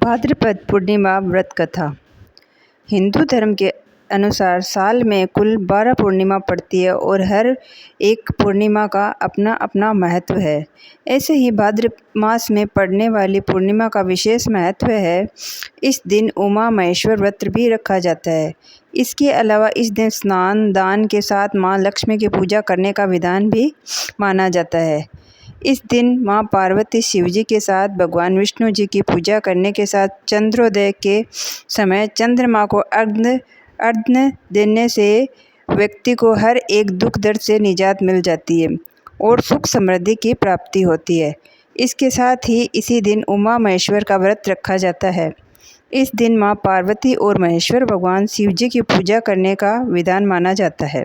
भाद्रपद पूर्णिमा व्रत कथा। हिंदू धर्म के अनुसार साल में कुल 12 पूर्णिमा पड़ती है और हर एक पूर्णिमा का अपना अपना महत्व है। ऐसे ही भाद्र मास में पड़ने वाली पूर्णिमा का विशेष महत्व है। इस दिन उमा महेश्वर व्रत भी रखा जाता है। इसके अलावा इस दिन स्नान दान के साथ माँ लक्ष्मी की पूजा करने का विधान भी माना जाता है। इस दिन माँ पार्वती शिवजी के साथ भगवान विष्णु जी की पूजा करने के साथ चंद्रोदय के समय चंद्रमा को अर्घ्य देने से व्यक्ति को हर एक दुख दर्द से निजात मिल जाती है और सुख समृद्धि की प्राप्ति होती है। इसके साथ ही इसी दिन उमा महेश्वर का व्रत रखा जाता है। इस दिन माँ पार्वती और महेश्वर भगवान शिवजी की पूजा करने का विधान माना जाता है।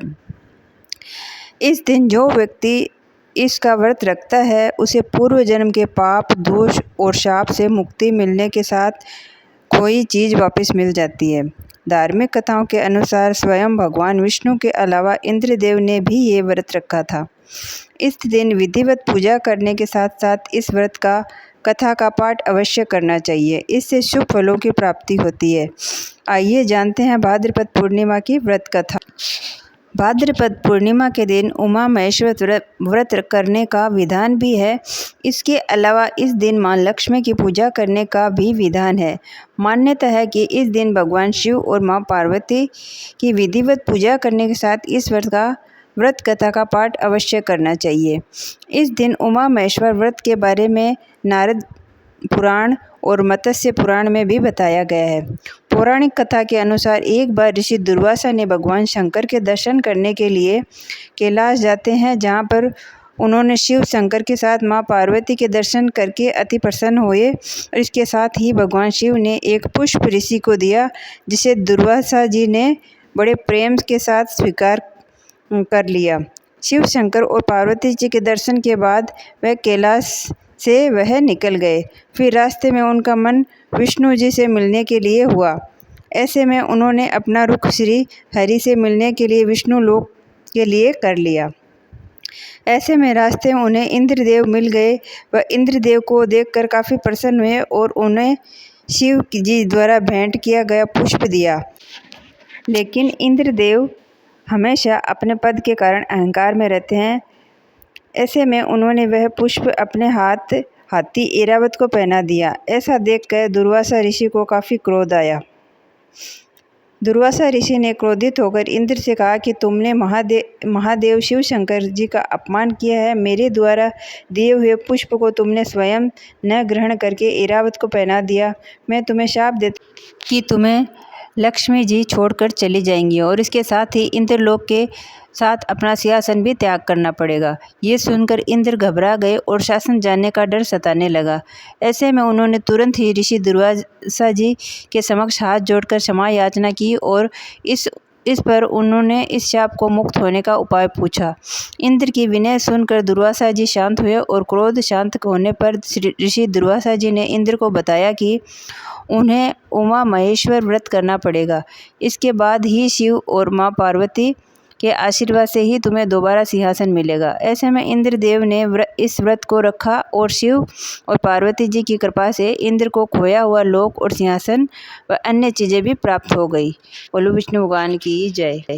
इस दिन जो व्यक्ति इसका व्रत रखता है उसे पूर्व जन्म के पाप दोष और शाप से मुक्ति मिलने के साथ कोई चीज़ वापस मिल जाती है। धार्मिक कथाओं के अनुसार स्वयं भगवान विष्णु के अलावा इंद्रदेव ने भी ये व्रत रखा था। इस दिन विधिवत पूजा करने के साथ साथ इस व्रत का कथा का पाठ अवश्य करना चाहिए। इससे शुभ फलों की प्राप्ति होती है। आइए जानते हैं भाद्रपद पूर्णिमा की व्रत कथा। भाद्रपद पूर्णिमा के दिन उमा महेश्वर व्रत करने का विधान भी है। इसके अलावा इस दिन माँ लक्ष्मी की पूजा करने का भी विधान है। मान्यता है कि इस दिन भगवान शिव और माँ पार्वती की विधिवत पूजा करने के साथ इस व्रत कथा का पाठ अवश्य करना चाहिए। इस दिन उमा महेश्वर व्रत के बारे में नारद पुराण और मत्स्य पुराण में भी बताया गया है। पौराणिक कथा के अनुसार एक बार ऋषि दुर्वासा ने भगवान शंकर के दर्शन करने के लिए कैलाश जाते हैं, जहां पर उन्होंने शिव शंकर के साथ मां पार्वती के दर्शन करके अति प्रसन्न हुए और इसके साथ ही भगवान शिव ने एक पुष्प ऋषि को दिया, जिसे दुर्वासा जी ने बड़े प्रेम के साथ स्वीकार कर लिया। शिव शंकर और पार्वती जी के दर्शन के बाद वह कैलाश से वह निकल गए। फिर रास्ते में उनका मन विष्णु जी से मिलने के लिए हुआ। ऐसे में उन्होंने अपना रुख श्री हरि से मिलने के लिए विष्णु लोक के लिए कर लिया। ऐसे में रास्ते में उन्हें इंद्रदेव मिल गए। वह इंद्रदेव को देखकर काफ़ी प्रसन्न हुए और उन्हें शिव जी द्वारा भेंट किया गया पुष्प दिया। लेकिन इंद्रदेव हमेशा अपने पद के कारण अहंकार में रहते हैं। ऐसे में उन्होंने वह पुष्प अपने हाथी ऐरावत को पहना दिया। ऐसा देखकर दुर्वासा ऋषि को काफ़ी क्रोध आया। दुर्वासा ऋषि ने क्रोधित होकर इंद्र से कहा कि तुमने महादेव शिव शंकर जी का अपमान किया है। मेरे द्वारा दिए हुए पुष्प को तुमने स्वयं न ग्रहण करके ऐरावत को पहना दिया। मैं तुम्हें शाप देता कि तुम्हें लक्ष्मी जी छोड़कर चली जाएंगी और इसके साथ ही इंद्रलोक के साथ अपना सिंहासन भी त्याग करना पड़ेगा। ये सुनकर इंद्र घबरा गए और शासन जाने का डर सताने लगा। ऐसे में उन्होंने तुरंत ही ऋषि दुर्वासा जी के समक्ष हाथ जोड़कर क्षमा याचना की और इस पर उन्होंने इस शाप को मुक्त होने का उपाय पूछा। इंद्र की विनय सुनकर दुर्वासा जी शांत हुए और क्रोध शांत होने पर ऋषि दुर्वासा जी ने इंद्र को बताया कि उन्हें उमा महेश्वर व्रत करना पड़ेगा। इसके बाद ही शिव और माँ पार्वती के आशीर्वाद से ही तुम्हें दोबारा सिंहासन मिलेगा। ऐसे में इंद्रदेव ने इस व्रत को रखा और शिव और पार्वती जी की कृपा से इंद्र को खोया हुआ लोक और सिंहासन व अन्य चीज़ें भी प्राप्त हो गई। बोलो विष्णु भगवान की जय।